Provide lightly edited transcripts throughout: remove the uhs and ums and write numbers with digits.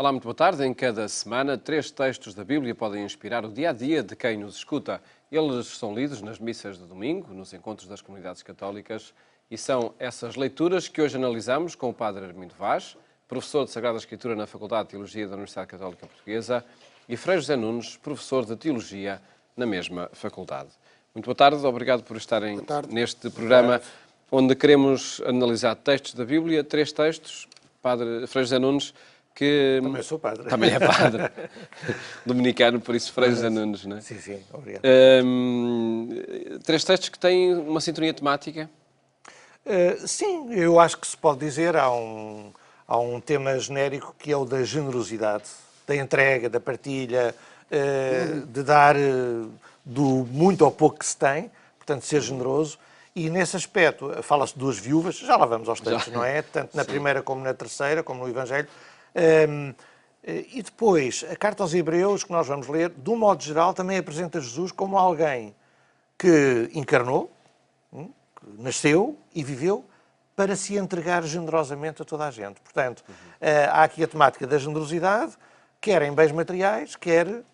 Olá, muito boa tarde. Em cada semana, 3 textos da Bíblia podem inspirar o dia-a-dia de quem nos escuta. Eles são lidos nas missas de domingo, nos encontros das comunidades católicas, e são essas leituras que hoje analisamos com o Padre Armindo Vaz, professor de Sagrada Escritura na Faculdade de Teologia da Universidade Católica Portuguesa, e Frei José Nunes, professor de Teologia na mesma faculdade. Muito boa tarde, obrigado por estarem neste programa onde queremos analisar textos da Bíblia, 3 textos. Padre Frei José Nunes, que também sou padre. Também é padre. Dominicano, por isso Frei José Nunes, não é? Sim, sim, obrigado. 3 textos que têm uma sintonia temática? Sim, eu acho que se pode dizer, há um tema genérico que é o da generosidade, da entrega, da partilha, de dar do muito ao pouco que se tem, portanto ser generoso. E nesse aspecto fala-se de 2 viúvas, já lá vamos aos textos, não é? Tanto na primeira como na terceira, como no Evangelho. E depois, a carta aos Hebreus, que nós vamos ler, de um modo geral, também apresenta Jesus como alguém que encarnou, que nasceu e viveu para se entregar generosamente a toda a gente. Portanto, há aqui a temática da generosidade, quer em bens materiais, quer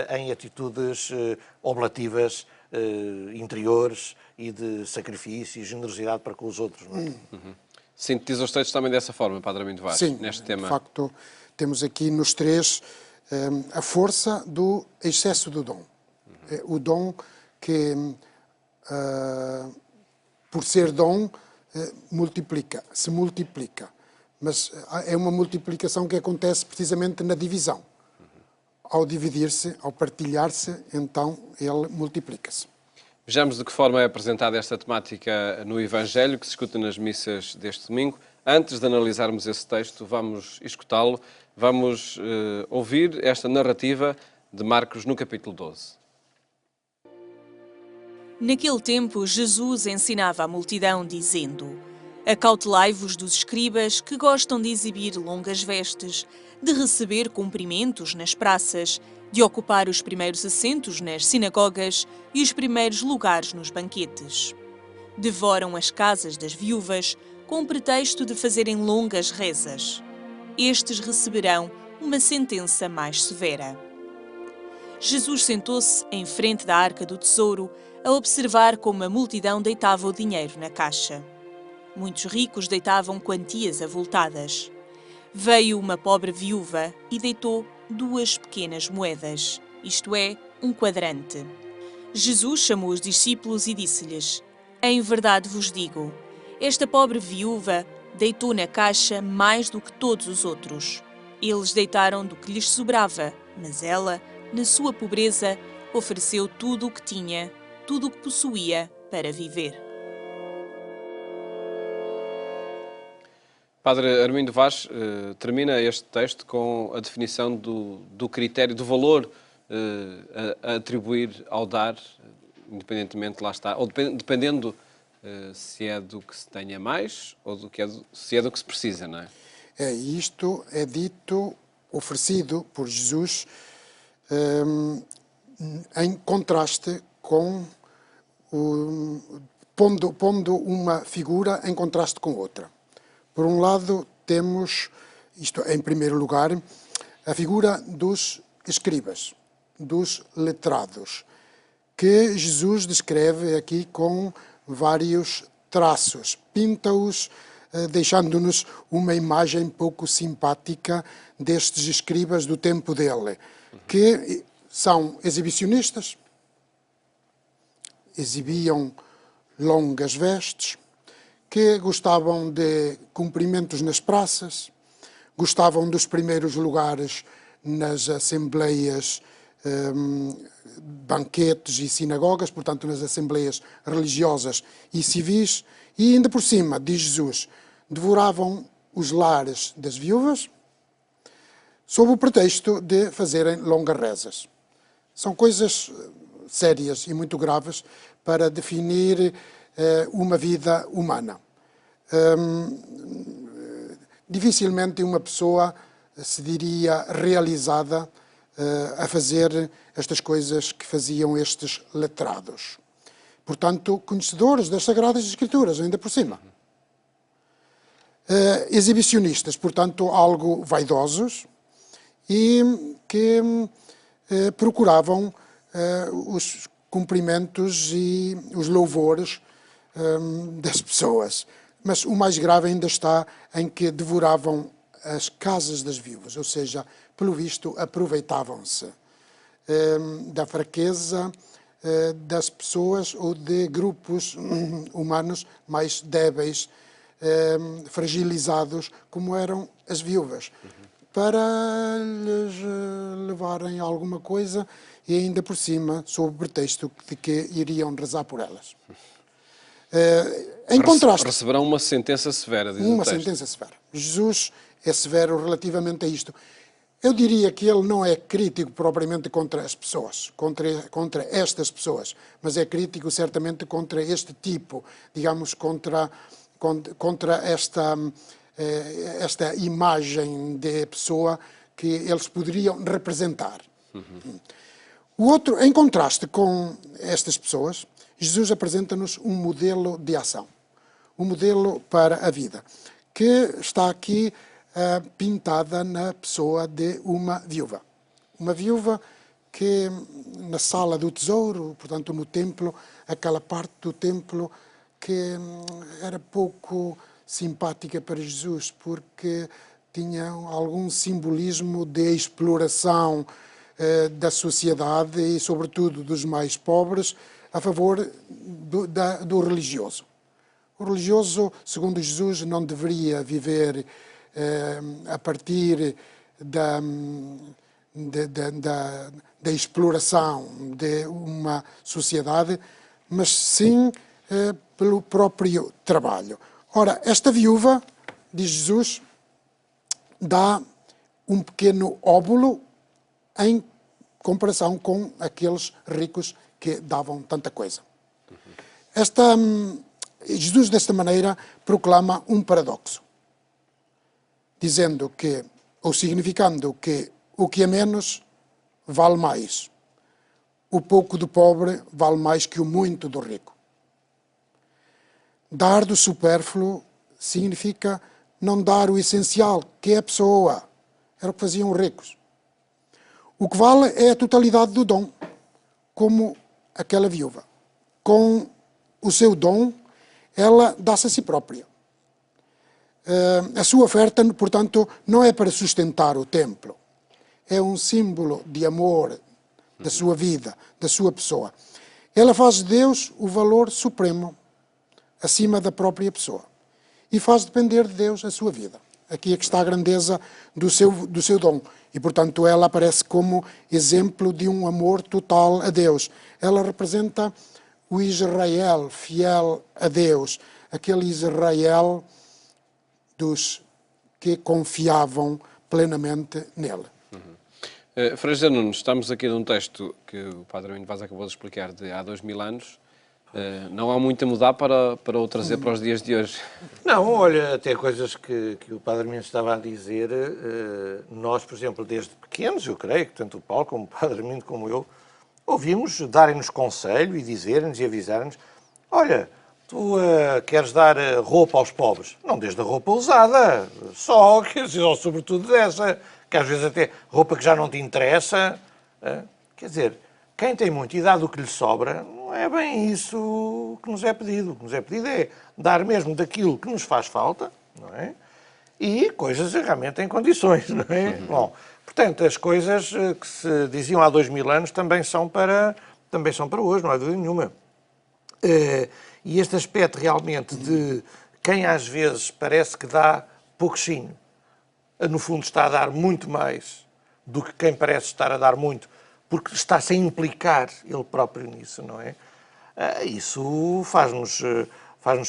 em atitudes oblativas, interiores e de sacrifício e generosidade para com os outros. Não é? Sintetiza os textos também dessa forma, Padre Armindo Vaz, Sim, neste tema. De facto, temos aqui nos 3 a força do excesso do dom. O dom que, por ser dom, se multiplica. Mas é uma multiplicação que acontece precisamente na divisão. Ao dividir-se, ao partilhar-se, então ele multiplica-se. Vejamos de que forma é apresentada esta temática no Evangelho, que se escuta nas missas deste domingo. Antes de analisarmos esse texto, vamos escutá-lo, vamos ouvir esta narrativa de Marcos no capítulo 12. Naquele tempo, Jesus ensinava a multidão, dizendo: Acautelai-vos dos escribas que gostam de exibir longas vestes, de receber cumprimentos nas praças, de ocupar os primeiros assentos nas sinagogas e os primeiros lugares nos banquetes. Devoram as casas das viúvas com o pretexto de fazerem longas rezas. Estes receberão uma sentença mais severa. Jesus sentou-se em frente da arca do tesouro a observar como a multidão deitava o dinheiro na caixa. Muitos ricos deitavam quantias avultadas. Veio uma pobre viúva e deitou 2 pequenas moedas, isto é, um quadrante. Jesus chamou os discípulos e disse-lhes: Em verdade vos digo, esta pobre viúva deitou na caixa mais do que todos os outros. Eles deitaram do que lhes sobrava, mas ela, na sua pobreza, ofereceu tudo o que tinha, tudo o que possuía para viver. Padre Armindo Vaz termina este texto com a definição do critério, do valor a atribuir ao dar, independentemente, lá está, ou dependendo se é do que se tenha mais ou se é do que se precisa, não é? Isto é dito, oferecido por Jesus, em contraste com, pondo uma figura em contraste com outra. Por um lado, temos, isto em primeiro lugar, a figura dos escribas, dos letrados, que Jesus descreve aqui com vários traços, pinta-os, deixando-nos uma imagem pouco simpática destes escribas do tempo dele, que são exibicionistas, exibiam longas vestes, que gostavam de cumprimentos nas praças, gostavam dos primeiros lugares nas assembleias, banquetes e sinagogas, portanto nas assembleias religiosas e civis, e ainda por cima, diz Jesus, devoravam os lares das viúvas sob o pretexto de fazerem longas rezas. São coisas sérias e muito graves para definir uma vida humana. Dificilmente uma pessoa se diria realizada a fazer estas coisas que faziam estes letrados. Portanto, conhecedores das Sagradas Escrituras, ainda por cima. Exibicionistas, portanto, algo vaidosos, e que procuravam os cumprimentos e os louvores das pessoas. Mas o mais grave ainda está em que devoravam as casas das viúvas, ou seja, pelo visto, aproveitavam-se da fraqueza das pessoas ou de grupos humanos mais débeis, fragilizados, como eram as viúvas, para lhes levarem alguma coisa e ainda por cima, sob o pretexto de que iriam rezar por elas. Em contraste... Receberão uma sentença severa, diz o Uma texto. sentença severa. Jesus é severo relativamente a isto. Eu diria que ele não é crítico propriamente contra as pessoas, contra estas pessoas, mas é crítico certamente contra este tipo, digamos, contra esta imagem de pessoa que eles poderiam representar. O outro, em contraste com estas pessoas, Jesus apresenta-nos um modelo de ação, um modelo para a vida, que está aqui pintada na pessoa de uma viúva. Uma viúva que na sala do tesouro, portanto no templo, aquela parte do templo que era pouco simpática para Jesus, porque tinha algum simbolismo de exploração da sociedade e, sobretudo, dos mais pobres, a favor do religioso. O religioso, segundo Jesus, não deveria viver a partir da exploração de uma sociedade, mas sim pelo próprio trabalho. Ora, esta viúva, diz Jesus, dá um pequeno óbolo em comparação com aqueles ricos que davam tanta coisa. Jesus, desta maneira, proclama um paradoxo, dizendo que, ou significando que o que é menos vale mais, o pouco do pobre vale mais que o muito do rico. Dar do supérfluo significa não dar o essencial, que é a pessoa. Era o que faziam os ricos. O que vale é a totalidade do dom, como aquela viúva. Com o seu dom, ela dá-se a si própria. A sua oferta, portanto, não é para sustentar o templo. É um símbolo de amor da sua vida, da sua pessoa. Ela faz de Deus o valor supremo, acima da própria pessoa. E faz depender de Deus a sua vida. Aqui é que está a grandeza do seu dom. E, portanto, ela aparece como exemplo de um amor total a Deus. Ela representa o Israel fiel a Deus. Aquele Israel dos que confiavam plenamente nele. Frei José Nunes, estamos aqui num texto que o Padre Armindo Vaz acabou de explicar de há 2000 anos. Não há muito a mudar para o trazer para os dias de hoje. Não, olha, até coisas que o Padre Armindo estava a dizer, nós, por exemplo, desde pequenos, eu creio que tanto o Paulo como o Padre Armindo como eu, ouvimos darem-nos conselho e dizerem-nos e avisarem-nos, olha, tu queres dar roupa aos pobres? Não desde a roupa usada, só, quer dizer, ou sobretudo dessa, que às vezes até roupa que já não te interessa, quer dizer, quem tem muito e dá do que lhe sobra, não é bem isso que nos é pedido. O que nos é pedido é dar mesmo daquilo que nos faz falta, não é? E coisas realmente em condições, não é? Bom, portanto, as coisas que se diziam há 2000 anos também são para hoje, não há dúvida nenhuma. E este aspecto realmente de quem às vezes parece que dá pouquinho, no fundo está a dar muito mais do que quem parece estar a dar muito, porque está sem implicar ele próprio nisso, não é? Isso faz-nos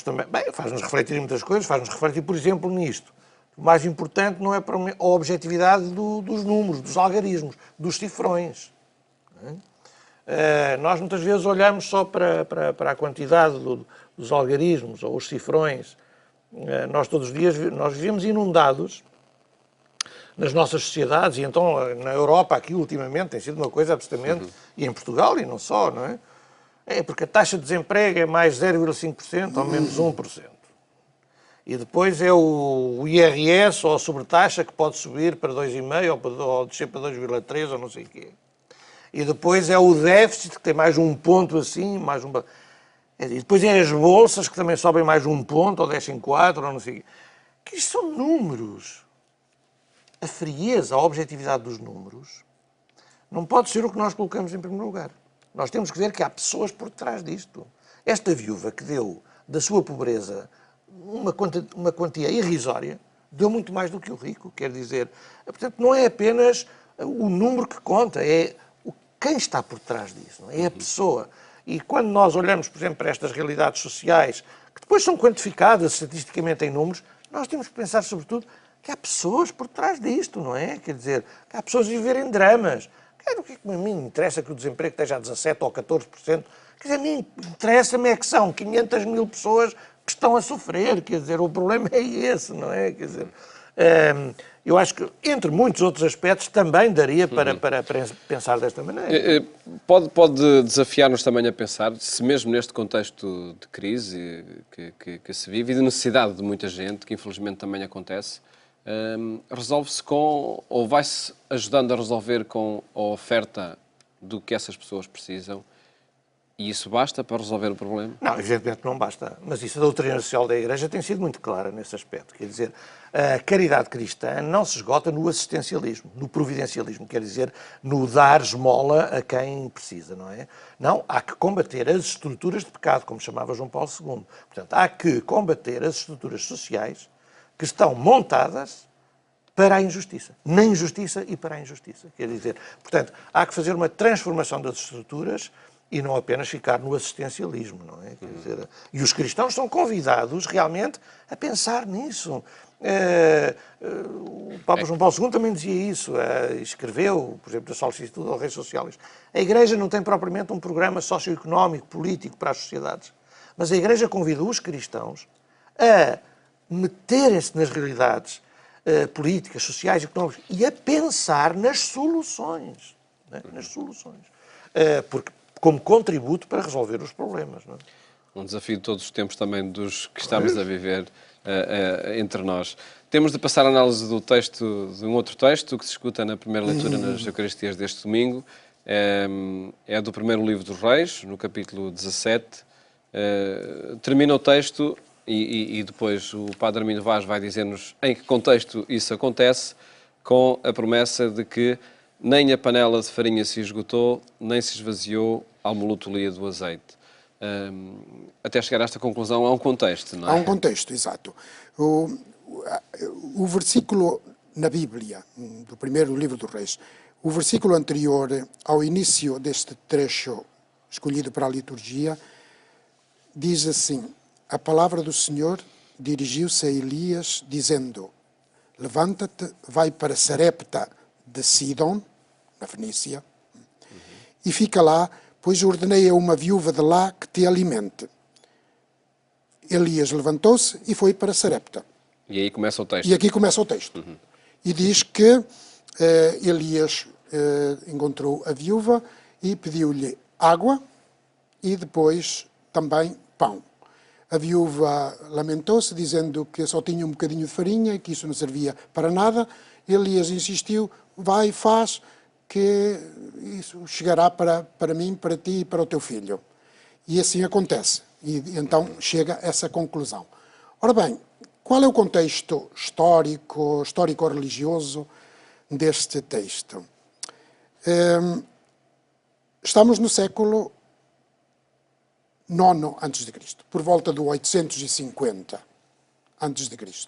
também, bem, faz-nos refletir em muitas coisas, faz-nos refletir, por exemplo, nisto. O mais importante não é para a objetividade dos números, dos algarismos, dos cifrões. Nós muitas vezes olhamos só para a quantidade dos algarismos ou os cifrões. Nós todos os dias nós vivemos inundados nas nossas sociedades, e então na Europa aqui ultimamente tem sido uma coisa absolutamente, e em Portugal e não só, não é? É porque a taxa de desemprego é mais 0,5% ou menos 1%. E depois é o IRS ou a sobretaxa que pode subir para 2,5 ou descer para 2,3 ou não sei o quê. E depois é o déficit, que tem mais um ponto assim, mais um... E depois é as bolsas, que também sobem mais um ponto, ou descem 4, ou não sei o quê. Que isto são números. A frieza, a objetividade dos números, não pode ser o que nós colocamos em primeiro lugar. Nós temos que ver que há pessoas por trás disto. Esta viúva que deu da sua pobreza uma quantia irrisória, deu muito mais do que o rico, quer dizer. Portanto, não é apenas o número que conta, é quem está por trás disso, não é? É a pessoa. E quando nós olhamos, por exemplo, para estas realidades sociais, que depois são quantificadas estatisticamente em números, nós temos que pensar, sobretudo, que há pessoas por trás disto, não é? Quer dizer, que há pessoas a viverem dramas. O que é que a mim me interessa que o desemprego esteja a 17% ou 14%? Quer dizer, a mim interessa-me é que são 500 mil pessoas que estão a sofrer, quer dizer, o problema é esse, não é? Quer dizer, eu acho que, entre muitos outros aspectos, também daria para pensar desta maneira. Pode desafiar-nos também a pensar se mesmo neste contexto de crise que se vive e de necessidade de muita gente, que infelizmente também acontece, resolve-se com, ou vai-se ajudando a resolver com a oferta do que essas pessoas precisam, e isso basta para resolver o problema? Não, evidentemente não basta. Mas isso, a doutrina social da Igreja tem sido muito clara nesse aspecto. Quer dizer, a caridade cristã não se esgota no assistencialismo, no providencialismo, quer dizer, no dar esmola a quem precisa, não é? Não, há que combater as estruturas de pecado, como chamava João Paulo II. Portanto, há que combater as estruturas sociais que estão montadas para a injustiça. Na injustiça e para a injustiça. Quer dizer, portanto, há que fazer uma transformação das estruturas e não apenas ficar no assistencialismo, não é? Quer dizer, e os cristãos são convidados realmente a pensar nisso. O Papa João Paulo II também dizia isso, escreveu, por exemplo, da solicitude ao Rei Socialis. A Igreja não tem propriamente um programa socioeconómico, político para as sociedades, mas a Igreja convidou os cristãos a meterem-se nas realidades políticas, sociais, económicas e a pensar nas soluções. Né? Nas soluções. Porque como contributo para resolver os problemas. Não é? Um desafio de todos os tempos também dos que estamos a viver entre nós. Temos de passar a análise do texto, de um outro texto que se escuta na primeira leitura nas Eucaristias deste domingo. É do primeiro livro dos Reis, no capítulo 17. Termina o texto e depois o Padre Armindo Vaz vai dizer-nos em que contexto isso acontece, com a promessa de que nem a panela de farinha se esgotou, nem se esvaziou a monotolia do azeite. Até chegar a esta conclusão, há um contexto, não é? Há um contexto, exato. O versículo na Bíblia, do primeiro livro dos Reis, o versículo anterior ao início deste trecho escolhido para a liturgia, diz assim: a palavra do Senhor dirigiu-se a Elias, dizendo: levanta-te, vai para Sarepta de Sidom, na Fenícia, e fica lá, pois ordenei a uma viúva de lá que te alimente. Elias levantou-se e foi para Sarepta. E aí começa o texto. E aqui começa o texto. E diz que Elias encontrou a viúva e pediu-lhe água e depois também pão. A viúva lamentou-se, dizendo que só tinha um bocadinho de farinha e que isso não servia para nada. Elias insistiu: vai, faz, que isso chegará para mim, para ti e para o teu filho. E assim acontece. E então chega a essa conclusão. Ora bem, qual é o contexto histórico-religioso deste texto? Estamos no século IX a.C., por volta do 850 a.C.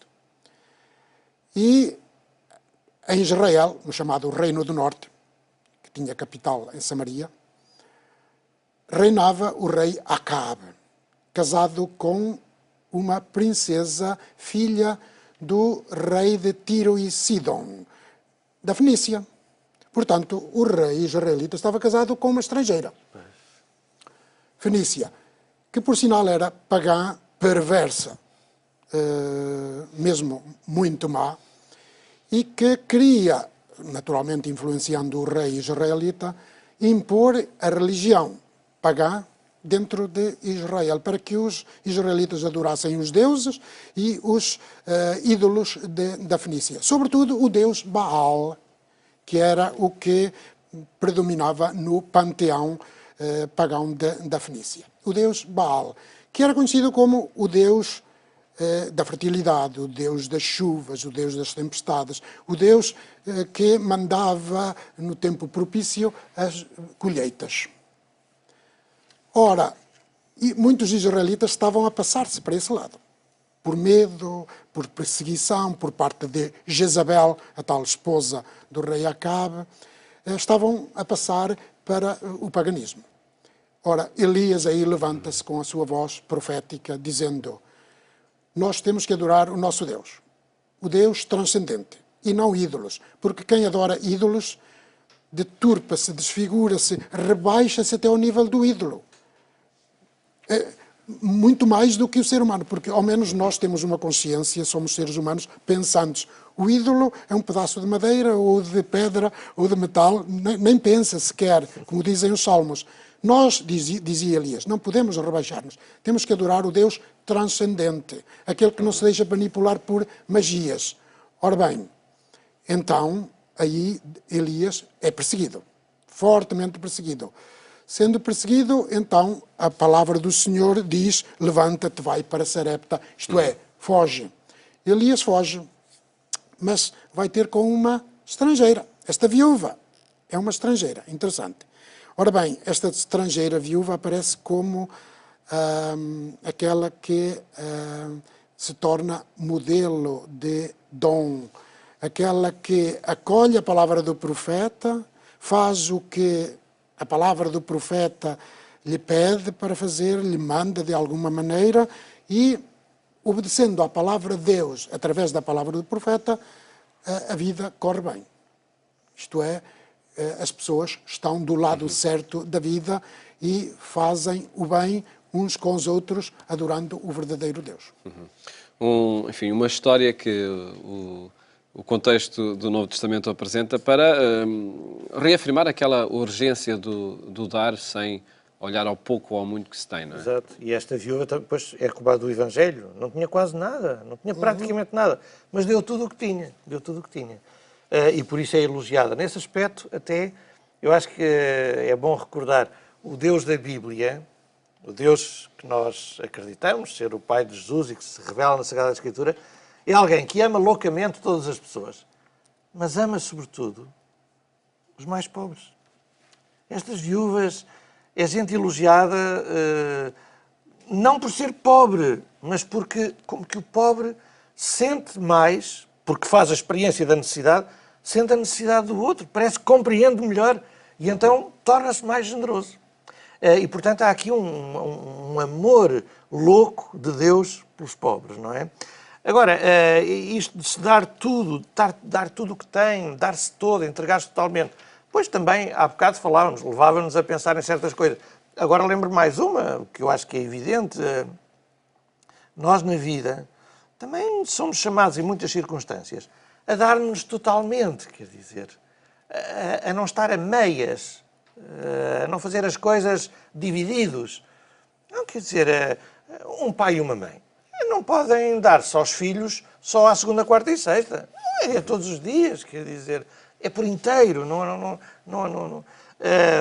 E em Israel, no chamado Reino do Norte, que tinha capital em Samaria, reinava o rei Acabe, casado com uma princesa, filha do rei de Tiro e Sidom, da Fenícia. Portanto, o rei israelita estava casado com uma estrangeira, Fenícia, que por sinal era pagã, perversa, mesmo muito má, e que queria, naturalmente influenciando o rei israelita, impor a religião pagã dentro de Israel, para que os israelitas adorassem os deuses e os ídolos da Fenícia. Sobretudo o deus Baal, que era o que predominava no panteão pagão da Fenícia. O deus Baal, que era conhecido como o deus da fertilidade, o deus das chuvas, o deus das tempestades, o deus que mandava no tempo propício as colheitas. Ora, muitos israelitas estavam a passar-se para esse lado, por medo, por perseguição, por parte de Jezabel, a tal esposa do rei Acabe, estavam a passar para o paganismo. Ora, Elias aí levanta-se com a sua voz profética, dizendo: nós temos que adorar o nosso Deus, o Deus transcendente, e não ídolos, porque quem adora ídolos deturpa-se, desfigura-se, rebaixa-se até ao nível do ídolo. Muito mais do que o ser humano, porque ao menos nós temos uma consciência, somos seres humanos pensantes. O ídolo é um pedaço de madeira, ou de pedra, ou de metal, nem pensa sequer, como dizem os salmos. Nós, dizia Elias, não podemos rebaixar-nos, temos que adorar o Deus transcendente, aquele que não se deixa manipular por magias. Ora bem, então, aí Elias é perseguido, fortemente perseguido. Sendo perseguido, então, a palavra do Senhor diz: levanta-te, vai para Sarepta, isto é, foge. Elias foge, mas vai ter com uma estrangeira. Esta viúva é uma estrangeira, interessante. Ora bem, esta estrangeira viúva aparece como aquela que se torna modelo de dom, aquela que acolhe a palavra do profeta, faz o que a palavra do profeta lhe pede para fazer, lhe manda de alguma maneira, e, obedecendo à palavra de Deus, através da palavra do profeta, a vida corre bem. Isto é, as pessoas estão do lado certo da vida e fazem o bem uns com os outros, adorando o verdadeiro Deus. Enfim, uma história que o contexto do Novo Testamento apresenta para reafirmar aquela urgência do dar sem olhar ao pouco ou ao muito que se tem, não é? Exato. E esta viúva depois é roubada do Evangelho. Não tinha quase nada, não tinha praticamente nada, mas deu tudo o que tinha, e por isso é elogiada. Nesse aspecto, até, eu acho que é bom recordar o Deus da Bíblia, o Deus que nós acreditamos ser o Pai de Jesus e que se revela na Sagrada Escritura, é alguém que ama loucamente todas as pessoas, mas ama, sobretudo, os mais pobres. Estas viúvas é gente elogiada não por ser pobre, mas porque, como que o pobre sente mais, porque faz a experiência da necessidade, sente a necessidade do outro, parece que compreende melhor e então torna-se mais generoso. E, portanto, há aqui um amor louco de Deus pelos pobres, não é? Agora, isto de se dar tudo, dar tudo o que tem, dar-se todo, entregar-se totalmente, pois também, há bocado falávamos, levava-nos a pensar em certas coisas. Agora lembro mais uma, que eu acho que é evidente. Nós, na vida, também somos chamados, em muitas circunstâncias, a dar-nos totalmente, quer dizer, a não estar a meias, a não fazer as coisas divididos. Não, quer dizer, um pai e uma mãe não podem dar-se aos filhos só à segunda, quarta e sexta. É todos os dias, quer dizer, é por inteiro.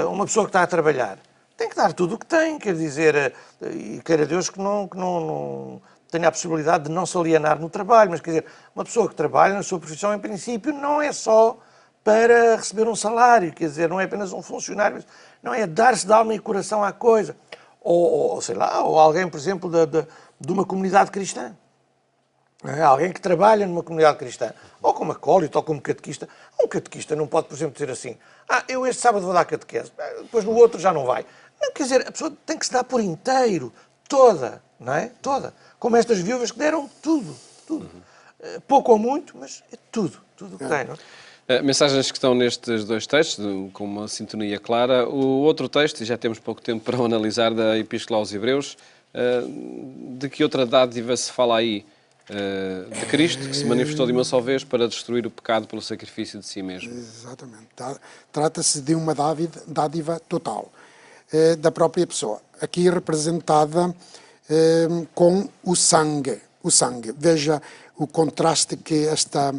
Uma pessoa que está a trabalhar tem que dar tudo o que tem, quer dizer, e queira Deus que não tenha a possibilidade de não se alienar no trabalho, mas quer dizer, uma pessoa que trabalha na sua profissão, em princípio, não é só para receber um salário, quer dizer, não é apenas um funcionário, não é dar-se de alma e coração à coisa. Ou sei lá, ou alguém, por exemplo, de uma comunidade cristã. Alguém que trabalha numa comunidade cristã, ou como acólito, ou como catequista. Um catequista não pode, por exemplo, dizer assim: eu este sábado vou dar catequese, depois no outro já não vai. Não, quer dizer, a pessoa tem que se dar por inteiro, toda, não é? Toda. Como estas viúvas que deram tudo. Pouco ou muito, mas é tudo o que tem, não é? Mensagens que estão nestes dois textos, com uma sintonia clara. O outro texto, e já temos pouco tempo para o analisar, da Epístola aos Hebreus, de que outra dádiva se fala aí? De Cristo, que se manifestou de uma só vez para destruir o pecado pelo sacrifício de si mesmo. Exatamente. Trata-se de uma dádiva total. da própria pessoa. Aqui representada com o sangue. O sangue. Veja o contraste que esta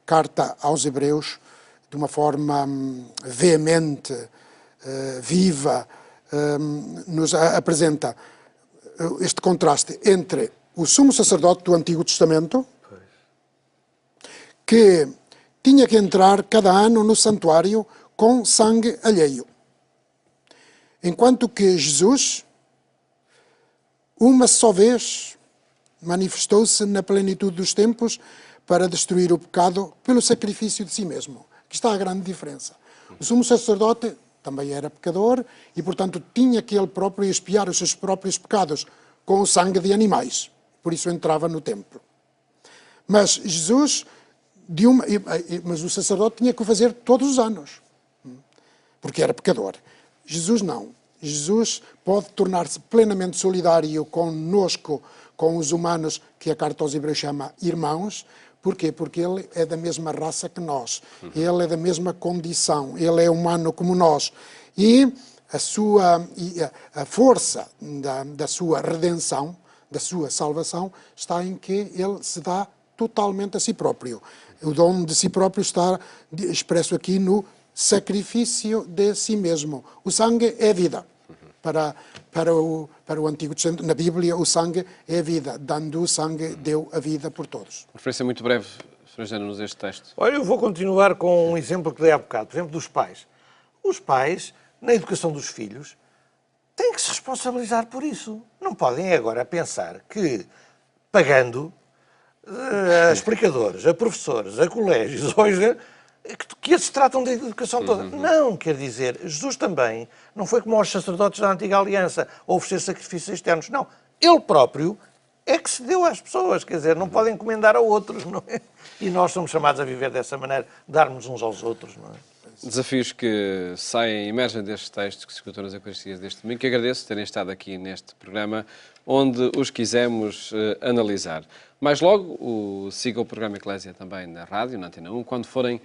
carta aos Hebreus, de uma forma veemente, viva, nos apresenta este contraste entre o sumo sacerdote do Antigo Testamento, que tinha que entrar cada ano no santuário com sangue alheio. Enquanto que Jesus, uma só vez, manifestou-se na plenitude dos tempos para destruir o pecado pelo sacrifício de si mesmo. Aqui está a grande diferença. O sumo sacerdote também era pecador e, portanto, tinha que ele próprio expiar os seus próprios pecados com o sangue de animais. Por isso entrava no templo. Mas Jesus, mas o sacerdote tinha que o fazer todos os anos, porque era pecador. Jesus não. Jesus pode tornar-se plenamente solidário conosco, com os humanos, que a carta aos Hebreus chama irmãos. Porquê? Porque ele é da mesma raça que nós. Ele é da mesma condição. Ele é humano como nós. E a força da sua redenção, da sua salvação, está em que ele se dá totalmente a si próprio. O dom de si próprio está expresso aqui no sacrifício de si mesmo. O sangue é vida. Para o Antigo Testamento, na Bíblia, o sangue é a vida. Dando o sangue, deu a vida por todos. Uma referência muito breve, Sr. Jânio, este texto. Olha, eu vou continuar com um exemplo que dei há bocado, por exemplo, dos pais. Os pais, na educação dos filhos, têm que se responsabilizar por isso. Não podem agora pensar que, pagando a explicadores, a professores, a colégios, hoje, que esses tratam da educação toda. Não, quer dizer, Jesus também não foi como os sacerdotes da Antiga Aliança, a oferecer sacrifícios externos. Não, ele próprio é que se deu às pessoas, quer dizer, não podem encomendar a outros, não é? E nós somos chamados a viver dessa maneira, darmos uns aos outros, não é? Desafios que saem e emergem destes textos que se escutam nas Eucaristias deste domingo, que agradeço terem estado aqui neste programa, onde os quisemos analisar. Mais logo, siga o programa Eclésia também na rádio, na Antena 1, quando forem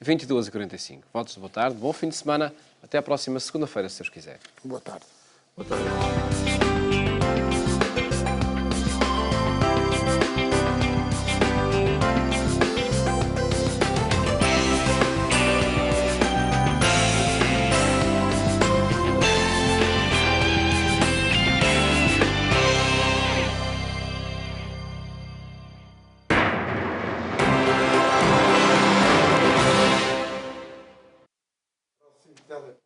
22h45. Votos de boa tarde, bom fim de semana, até à próxima segunda-feira, se Deus quiser. Boa tarde. Boa tarde. Dela.